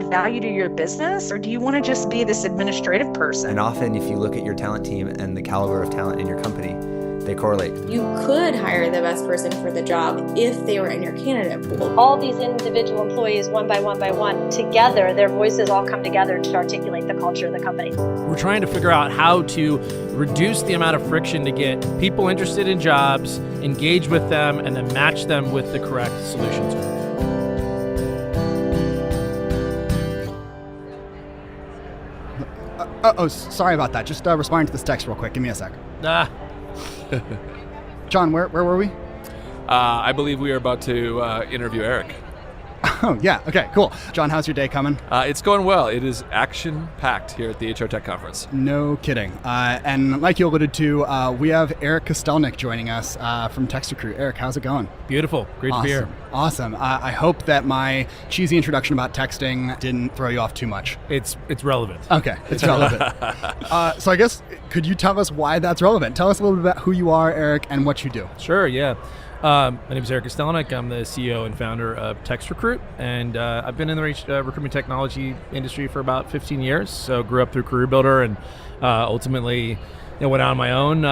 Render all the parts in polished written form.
add value to your business, or do you want to just be this administrative person? And often if you look at your talent team and the caliber of talent in your company, they correlate. You could hire the best person for the job if they were in your candidate pool. All these individual employees, one by one, together, their voices all come together to articulate the culture of the company. We're trying to figure out how to reduce the amount of friction to get people interested in jobs, engage with them, and then match them with the correct solutions. Sorry about that. Just responding to this text real quick. Give me a sec. John, where were we? I believe we are about to interview Erik. Oh, yeah. Okay, cool. John, how's your day coming? It's going well. It is action-packed here at the HR Tech Conference. No kidding. And like you alluded to, we have Erik Kostelnik joining us from TextRecruit. Erik, how's it going? Beautiful. Great to be here. Awesome. I hope that my cheesy introduction about texting didn't throw you off too much. It's relevant. Okay, it's relevant. So I guess, could you tell us why that's relevant? Tell us a little bit about who you are, Erik, and what you do. Sure, yeah. My name is Erik Kostelnik. I'm the CEO and founder of TextRecruit, and I've been in the recruitment technology industry for about 15 years. So grew up through Career Builder, and ultimately went out on my own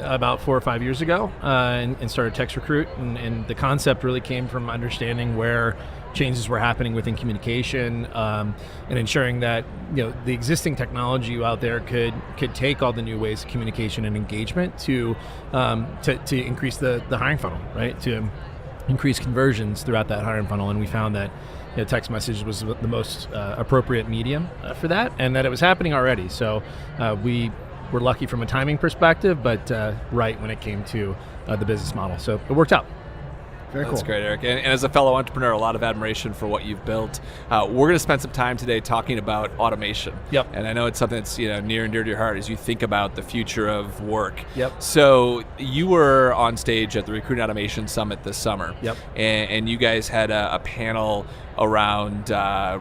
about 4 or 5 years ago and started TextRecruit. And the concept really came from understanding where changes were happening within communication, and ensuring that the existing technology out there could take all the new ways of communication and engagement to increase the hiring funnel, right? To increase conversions throughout that hiring funnel. And we found that text message was the most appropriate medium for that, and that it was happening already. So we were lucky from a timing perspective, but right when it came to the business model. So it worked out. Very cool. That's great, Erik. And as a fellow entrepreneur, a lot of admiration for what you've built. We're going to spend some time today talking about automation. Yep. And I know it's something that's near and dear to your heart as you think about the future of work. Yep. So you were on stage at the Recruiting Automation Summit this summer. Yep. And you guys had a panel around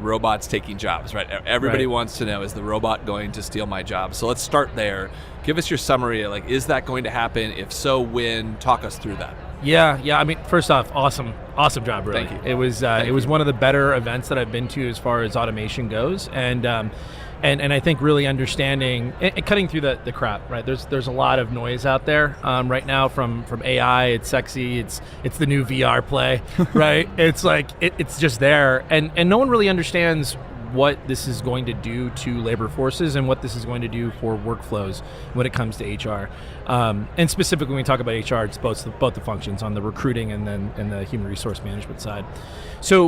robots taking jobs, right? Everybody wants to know, is the robot going to steal my job? So let's start there. Give us your summary. Is that going to happen? If so, when? Talk us through that. Yeah. I mean, first off, awesome job, really. Thank you. It was one of the better events that I've been to as far as automation goes, and I think really understanding and cutting through the crap. Right, there's a lot of noise out there right now from AI. It's sexy. It's the new VR play, right? It's it's just there, and no one really understands what this is going to do to labor forces and what this is going to do for workflows when it comes to HR. And specifically when we talk about HR, it's both the functions on the recruiting and the human resource management side. So,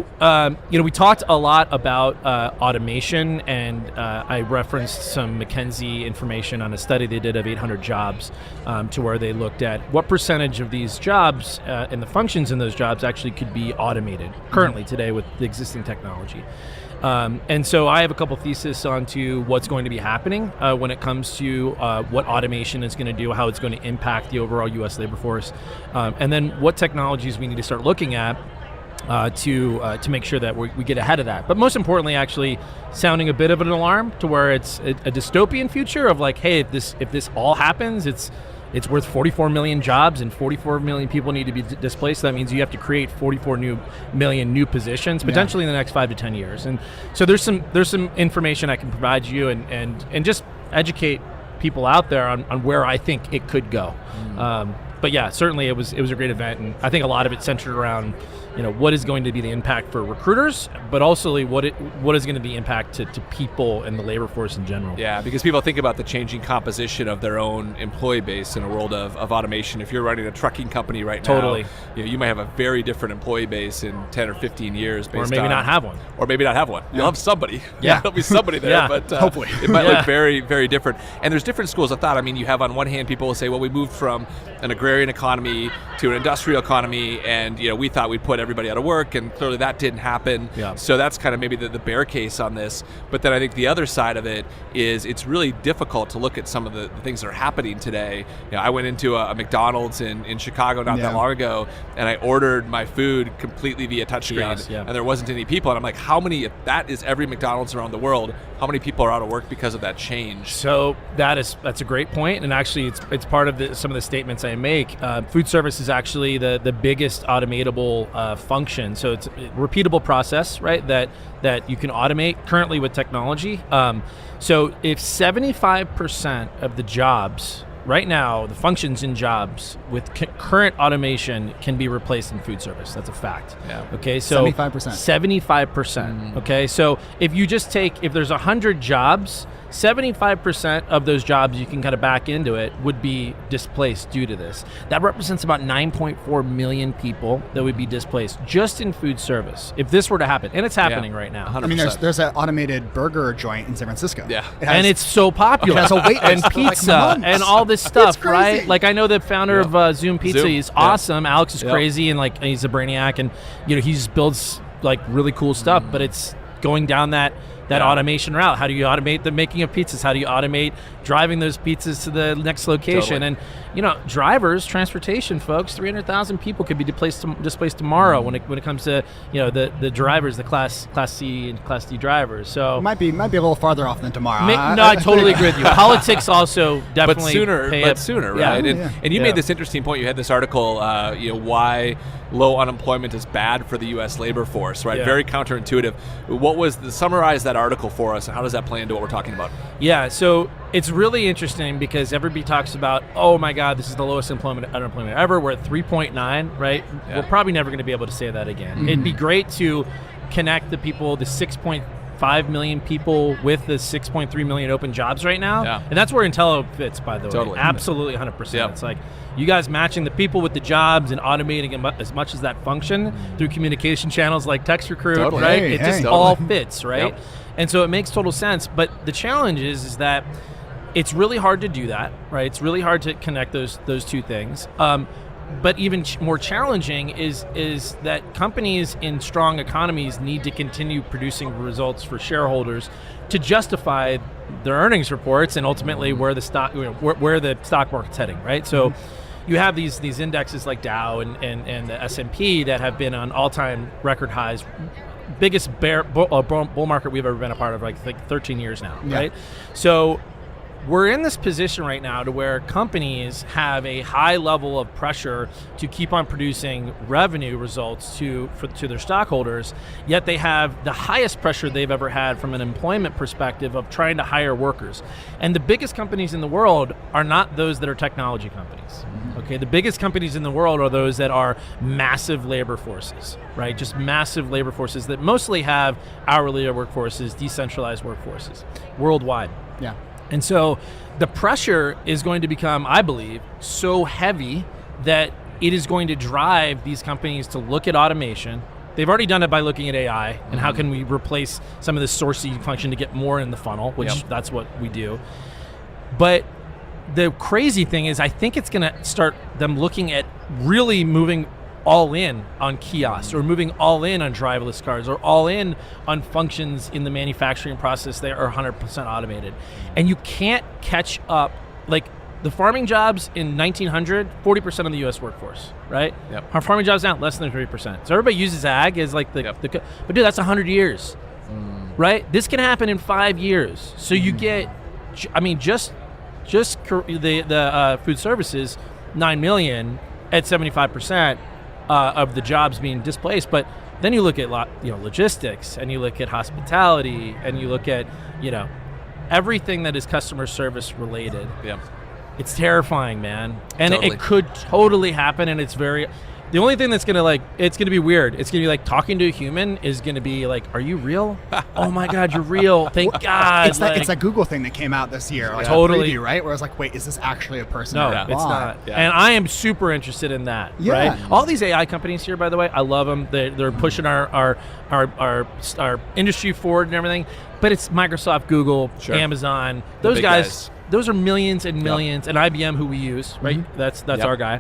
we talked a lot about automation, and I referenced some McKinsey information on a study they did of 800 jobs to where they looked at what percentage of these jobs and the functions in those jobs actually could be automated currently today with the existing technology. And so I have a couple theses onto what's going to be happening when it comes to what automation is going to do, how it's going to impact the overall U.S. labor force, and then what technologies we need to start looking at to make sure that we get ahead of that. But most importantly, actually sounding a bit of an alarm to where it's a dystopian future of hey, if this all happens, it's worth 44 million jobs and 44 million people need to be displaced. That means you have to create 44 million new positions potentially in the next 5 to 10 years. And so there's some information I can provide you and just educate people out there on where I think it could go. But yeah, certainly it was a great event, and I think a lot of it centered around what is going to be the impact for recruiters, but also what is going to be the impact to people and the labor force in general. Yeah, because people think about the changing composition of their own employee base in a world of automation. If you're running a trucking company right now, you might have a very different employee base in 10 or 15 years. Or maybe not have one. Or maybe not have one. You'll have somebody. Yeah. There'll be somebody there, but hopefully. It might look very, very different. And there's different schools of thought. I mean, you have on one hand people will say, well, we moved from an agrarian economy to an industrial economy, and we thought we'd put everybody out of work, and clearly that didn't happen. Yeah. So that's kind of maybe the bear case on this. But then I think the other side of it is it's really difficult to look at some of the things that are happening today. I went into a McDonald's in Chicago not that long ago, and I ordered my food completely via touchscreen, and there wasn't any people. And I'm like, how many, if that is every McDonald's around the world, how many people are out of work because of that change? So that's a great point, and actually it's part of some of the statements I made. take food service is actually the biggest automatable function. So it's a repeatable process, right? That you can automate currently with technology. So if 75% of the jobs right now, the functions in jobs with current automation can be replaced in food service. That's a fact. Yeah. Okay, so 75%. 75%. Okay, so if you just if there's 100 jobs, 75% of those jobs you can kind of back into it would be displaced due to this. That represents about 9.4 million people that would be displaced just in food service if this were to happen. And it's happening right now. 100%. I mean, there's an automated burger joint in San Francisco. Yeah. And it's so popular. It has a wait and list for, like, pizza months. and all this stuff, crazy. right? Like I know the founder of Zoom Pizza. Zoom. He's awesome. Alex is Yep. crazy and like he's a brainiac, and he just builds like really cool stuff. But it's going down that automation route. How do you automate the making of pizzas? How do you automate driving those pizzas to the next location? Totally. And drivers, transportation folks, 300,000 people could be displaced tomorrow when it comes to the drivers, the class C and class D drivers. So Might be a little farther off than tomorrow. no, I totally agree with you. Politics also definitely but sooner, Yeah. right? And you Yeah. made this interesting point. You had this article, why low unemployment is bad for the U.S. labor force, right? Yeah. Very counterintuitive. Summarize that article for us, and how does that play into what we're talking about? Yeah, so it's really interesting because everybody talks about, oh my God, this is the lowest unemployment ever. We're at 3.9, right? Yeah. We're probably never going to be able to say that again. It'd be great to connect the 6.5 million people with the 6.3 million open jobs right now. Yeah. And that's where Intello fits, by the way. Totally. Absolutely 100%. Yep. It's like you guys matching the people with the jobs and automating as much as that function through communication channels like TextRecruit, Totally. right? Hey, It just hey. all fits, right? Yep. And so it makes total sense. But the challenge is that it's really hard to do that, right? It's really hard to connect those two things. But even more challenging is that companies in strong economies need to continue producing results for shareholders to justify their earnings reports and ultimately where the stock where the stock market's heading, right? So you have these indexes like Dow and the S&P that have been on all-time record highs. Biggest bull market we've ever been a part of, like 13 years now, right? So we're in this position right now to where companies have a high level of pressure to keep on producing revenue results to their stockholders, yet they have the highest pressure they've ever had from an employment perspective of trying to hire workers. And the biggest companies in the world are not those that are technology companies. Okay, the biggest companies in the world are those that are massive labor forces, right? Just massive labor forces that mostly have hourly workforces, decentralized workforces worldwide. Yeah. And so the pressure is going to become, I believe, so heavy that it is going to drive these companies to look at automation. They've already done it by looking at AI and how can we replace some of the sourcing function to get more in the funnel, which that's what we do. But the crazy thing is I think it's going to start them looking at really moving all in on kiosks or moving all in on driverless cars or all in on functions in the manufacturing process that are 100% automated. And you can't catch up. Like the farming jobs in 1900, 40% of the U.S. workforce, right? Yep. Our farming jobs now, less than 30%. So everybody uses ag as like but dude, that's 100 years, right? This can happen in 5 years. So you get, I mean, just the food services, 9 million at 75%. Of the jobs being displaced, but then you look at logistics, and you look at hospitality, and you look at everything that is customer service related. Yeah, it's terrifying, man, and Totally. it could totally happen. And it's the only thing that's gonna it's gonna be weird. It's gonna be like talking to a human is gonna be like, are you real? Oh my God, you're real. Thank God. It's that Google thing that came out this year, like Totally. a preview, right? Where I was like, wait, is this actually a person? No, or a it's bot? not. Yeah. And I am super interested in that. Yeah. Right? All these AI companies here, by the way, I love them. They're pushing our industry forward and everything. But it's Microsoft, Google, Sure. Amazon. The Those big guys, guys. those are millions and millions. And IBM, who we use, right? That's Yep. our guy.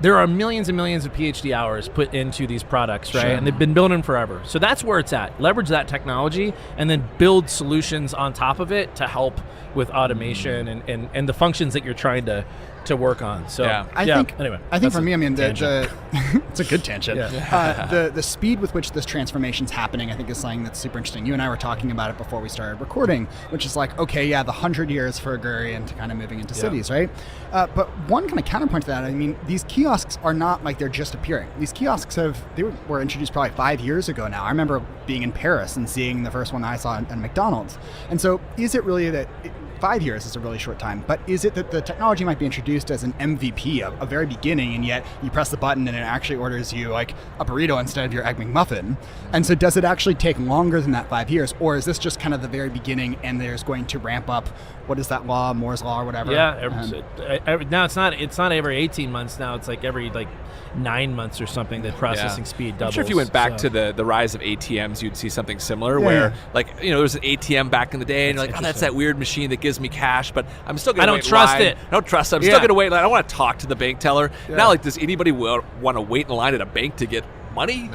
There are millions and millions of PhD hours put into these products, right? Sure. And they've been building forever. So that's where it's at. Leverage that technology and then build solutions on top of it to help with automation and the functions that you're trying to to work on. So I think for me, I mean, it's a good tangent. The speed with which this transformation is happening, I think, is something that's super interesting. You and I were talking about it before we started recording, which is like, okay, the 100 years for agrarian to kind of moving into cities, right? But one kind of counterpoint to that, I mean, these kiosks are not like they're just appearing. These kiosks were introduced probably 5 years ago now. I remember being in Paris and seeing the first one that I saw at McDonald's. And so is it really that 5 years is a really short time, but is it that the technology might be introduced as an MVP of a very beginning, and yet you press the button and it actually orders you like a burrito instead of your Egg McMuffin? And so does it actually take longer than that 5 years, or is this just kind of the very beginning and there's going to ramp up, what is that law, Moore's Law or whatever? Now it's not every 18 months now, it's like every 9 months or something that processing speed doubles. I'm sure if you went back to the rise of ATMs, you'd see something similar where there was an ATM back in the day and you're like, that's that weird machine that gives me cash, but I'm still going to wait in line. I don't trust it. I'm still going to wait in line. I don't want to talk to the bank teller. Not like, does anybody want to wait in line at a bank to get money?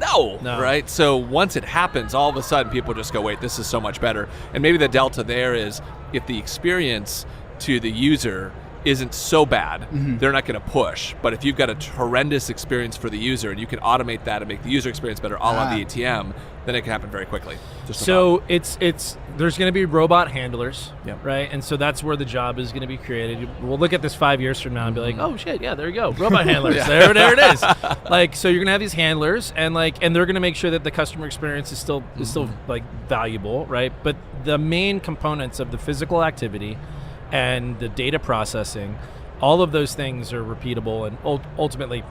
No, right? So once it happens, all of a sudden people just go, wait, this is so much better. And maybe the delta there is if the experience to the user isn't so bad, they're not going to push. But if you've got a horrendous experience for the user and you can automate that and make the user experience better all on the ATM, then it can happen very quickly. So it's there's going to be robot handlers, right? And so that's where the job is going to be created. We'll look at this 5 years from now and be like, oh shit, there you go, robot handlers. There it is. So you're going to have these handlers, and they're going to make sure that the customer experience is still like valuable, right? But the main components of the physical activity and the data processing, all of those things are repeatable and ultimately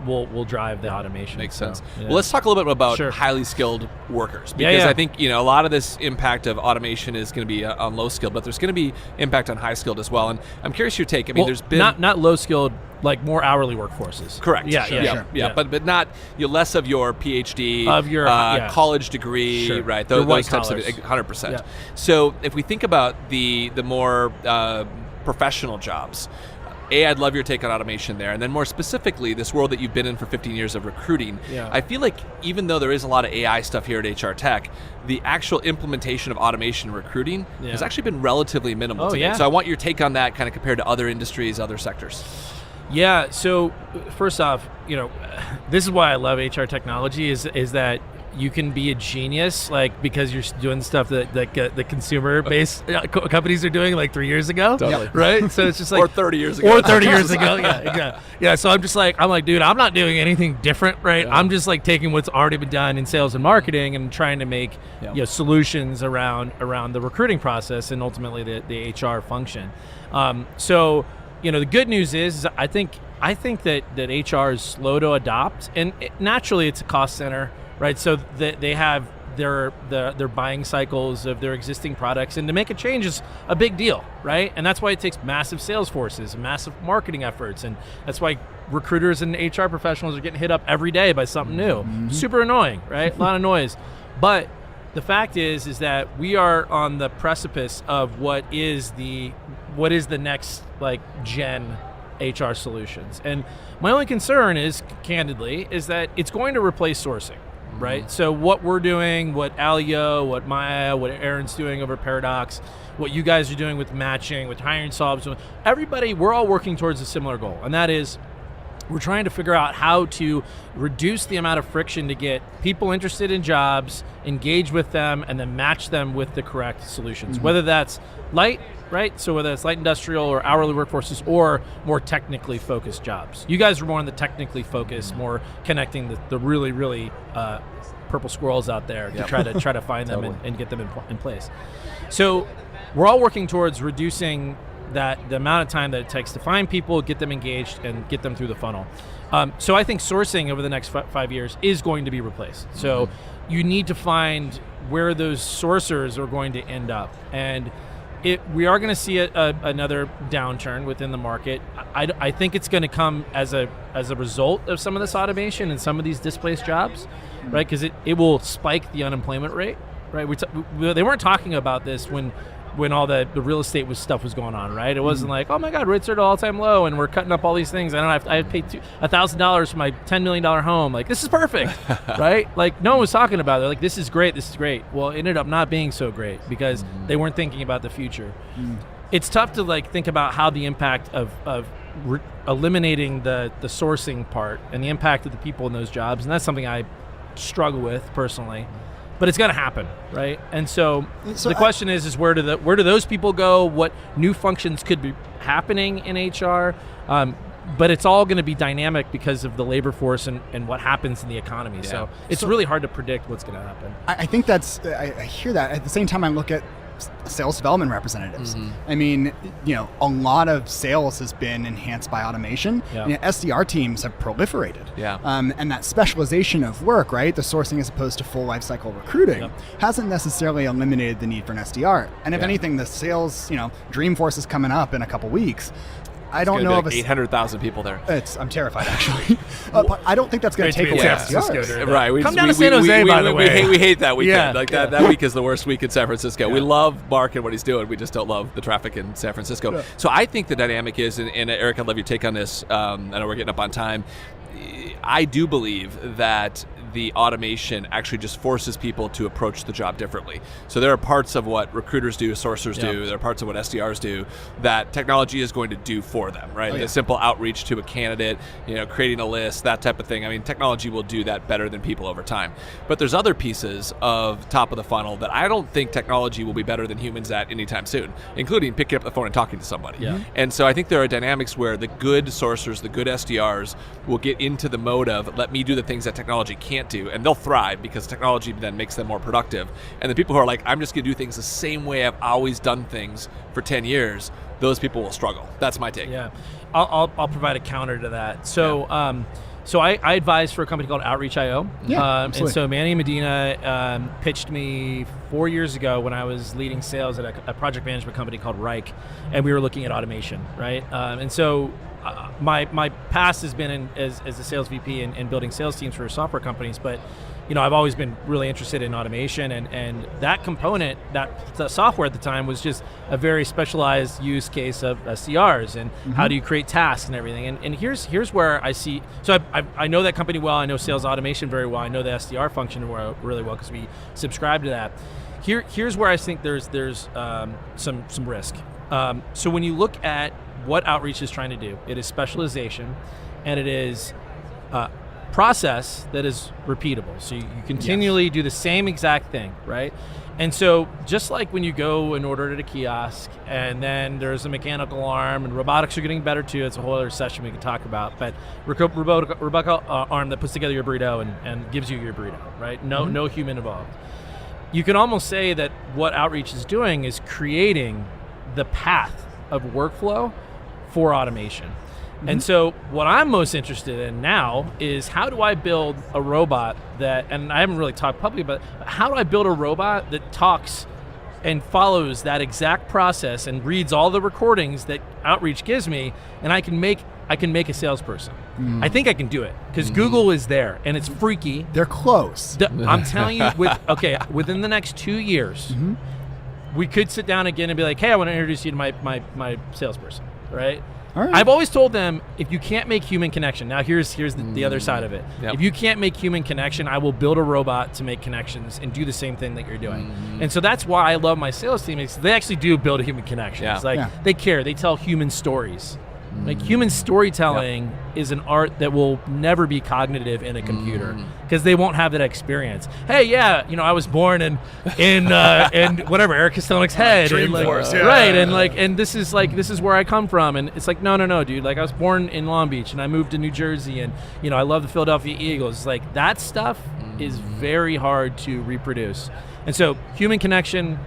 will drive the automation. Makes sense. Well, let's talk a little bit about highly skilled workers, because I think a lot of this impact of automation is going to be on low skilled, but there's going to be impact on high skilled as well. And I'm curious your take. I mean, there's been not low skilled, like more hourly workforces. Correct. But not less of your PhD, of your college degree, right? Those types of 100%. Yeah. So if we think about the more professional jobs, I'd love your take on automation there. And then more specifically, this world that you've been in for 15 years of recruiting, I feel like even though there is a lot of AI stuff here at HR Tech, the actual implementation of automation in recruiting has actually been relatively minimal to date. So I want your take on that kind of compared to other industries, other sectors. Yeah, so first off, this is why I love HR technology is that you can be a genius, like, because you're doing stuff that the consumer-based companies are doing like 3 years ago, right? So it's just like, or 30 years ago. Yeah. So I'm like, dude, I'm not doing anything different, right? I'm just like taking what's already been done in sales and marketing and trying to make solutions around the recruiting process and ultimately the HR function. So the good news is I think that HR is slow to adopt, and naturally it's a cost center. Right, so they have their buying cycles of their existing products, and to make a change is a big deal, right? And that's why it takes massive sales forces and massive marketing efforts, and that's why recruiters and HR professionals are getting hit up every day by something new. Super annoying, right? A lot of noise. But the fact is that we are on the precipice of what is the next like gen HR solutions, and my only concern is, candidly, is that it's going to replace sourcing. Right. So what we're doing, what Alio, what Maya, what Aaron's doing over Paradox, what you guys are doing with matching, with hiring solves, everybody, we're all working towards a similar goal. And that is, we're trying to figure out how to reduce the amount of friction to get people interested in jobs, engage with them, and then match them with the correct solutions. Whether that's light, right? So whether it's light industrial or hourly workforces or more technically focused jobs. You guys are more on the technically focused, more connecting the really, really purple squirrels out there to try to find them and get them in place. So we're all working towards reducing the amount of time that it takes to find people, get them engaged, and get them through the funnel. So I think sourcing over the next 5 years is going to be replaced. So you need to find where those sourcers are going to end up. And we are going to see another downturn within the market. I think it's going to come as a result of some of this automation and some of these displaced jobs, right? Because it will spike the unemployment rate, right? They weren't talking about this when all the real estate stuff was going on, right? It wasn't like, oh my God, rates are at an all-time low and we're cutting up all these things. I have to pay $1,000 for my $10 million home. Like, this is perfect, right? Like, no one was talking about it. They're like, this is great. Well, it ended up not being so great because they weren't thinking about the future. it's tough to like think about how the impact of eliminating the sourcing part and the impact of the people in those jobs, and that's something I struggle with personally. But it's going to happen, right? And so the question is where do those people go? What new functions could be happening in HR? But it's all going to be dynamic because of the labor force and what happens in the economy. Yeah. So it's really hard to predict what's going to happen. I think I hear that. At the same time, I look at sales development representatives. I mean, a lot of sales has been enhanced by automation. Yeah. SDR teams have proliferated. Yeah. And that specialization of work, right, the sourcing as opposed to full lifecycle recruiting, hasn't necessarily eliminated the need for an SDR. And if anything, the sales, Dreamforce is coming up in a couple weeks. I don't know of 800,000 people there. I'm terrified, actually. But I don't think that's going to take away SDRs. Right. Come down to San Jose, by the way. We hate that weekend. That week is the worst week in San Francisco. We love Mark and what he's doing. We just don't love the traffic in San Francisco. Yeah. So I think the dynamic is, and Eric, I'd love your take on this. I know we're getting up on time. I do believe that the automation actually just forces people to approach the job differently. So there are parts of what recruiters do, sourcers do, there are parts of what SDRs do that technology is going to do for them, right? The simple outreach to a candidate, creating a list, that type of thing. I mean, technology will do that better than people over time. But there's other pieces of top of the funnel that I don't think technology will be better than humans at anytime soon, including picking up the phone and talking to somebody. Yeah. And so I think there are dynamics where the good sourcers, the good SDRs will get into the mode of, let me do the things that technology can't do, and they'll thrive because technology then makes them more productive. And the people who are like, I'm just going to do things the same way I've always done things for 10 years, those people will struggle. That's my take. Yeah, I'll provide a counter to that. So so I advise for a company called Outreach.io. And so Manny Medina pitched me 4 years ago when I was leading sales at a project management company called Reich, and we were looking at automation, right? And so my past has been as a sales VP and building sales teams for software companies, but I've always been really interested in automation, and that component, the software at the time was just a very specialized use case of SDRs and how do you create tasks and everything. And here's where I see, so I know that company well, I know sales automation very well, I know the SDR function really well because we subscribe to that. Here's where I think there's some risk. So when you look at what Outreach is trying to do, it is specialization, and it is process that is repeatable. So you continually do the same exact thing, right? And so just like when you go and order at a kiosk and then there's a mechanical arm, and robotics are getting better too, it's a whole other session we can talk about, but robotic arm that puts together your burrito and gives you your burrito, right? No human involved. You can almost say that what Outreach is doing is creating the path of workflow for automation. And so what I'm most interested in now is, how do I build a robot that, and I haven't really talked publicly about, how do I build a robot that talks and follows that exact process and reads all the recordings that Outreach gives me, and I can make a salesperson. I think I can do it because Google is there and it's freaky. They're close. I'm telling you, within the next 2 years, we could sit down again and be like, hey, I want to introduce you to my salesperson, right? All right. I've always told them, if you can't make human connection, now here's the other side of it. If you can't make human connection, I will build a robot to make connections and do the same thing that you're doing. And so that's why I love my sales team, is they actually do build a human connection. It's like they care, they tell human stories. Like human storytelling is an art that will never be cognitive in a computer because they won't have that experience. Hey, I was born in whatever, Erik Kostelnik's head, and this is where I come from, and it's like no, dude. Like, I was born in Long Beach and I moved to New Jersey, and I love the Philadelphia Eagles. It's like that stuff is very hard to reproduce, and so human connection.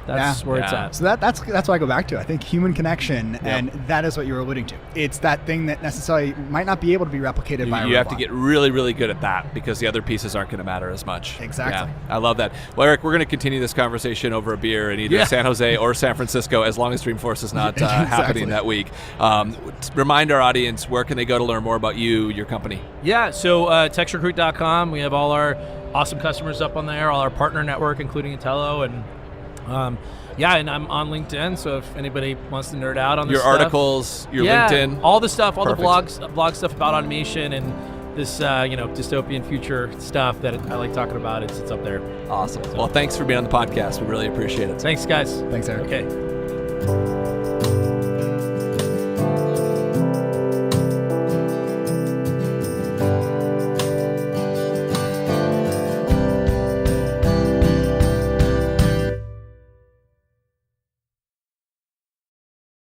That's where it's at. So that's what I go back to. I think human connection, and that is what you were alluding to. It's that thing that necessarily might not be able to be replicated by a robot. You have to get really, really good at that because the other pieces aren't going to matter as much. Exactly. Yeah, I love that. Well, Erik, we're going to continue this conversation over a beer in either San Jose or San Francisco, as long as Dreamforce is not happening that week. Remind our audience, where can they go to learn more about you, your company? Yeah, so TextRecruit.com. We have all our awesome customers up on there, all our partner network, including Intello, and and I'm on LinkedIn, so if anybody wants to nerd out on this your stuff, articles, your LinkedIn, all the stuff, all the blog stuff about automation and this dystopian future stuff that I like talking about, it's up there. Awesome. So, well, thanks for being on the podcast. We really appreciate it. Thanks, guys. Thanks, Erik. Okay. you.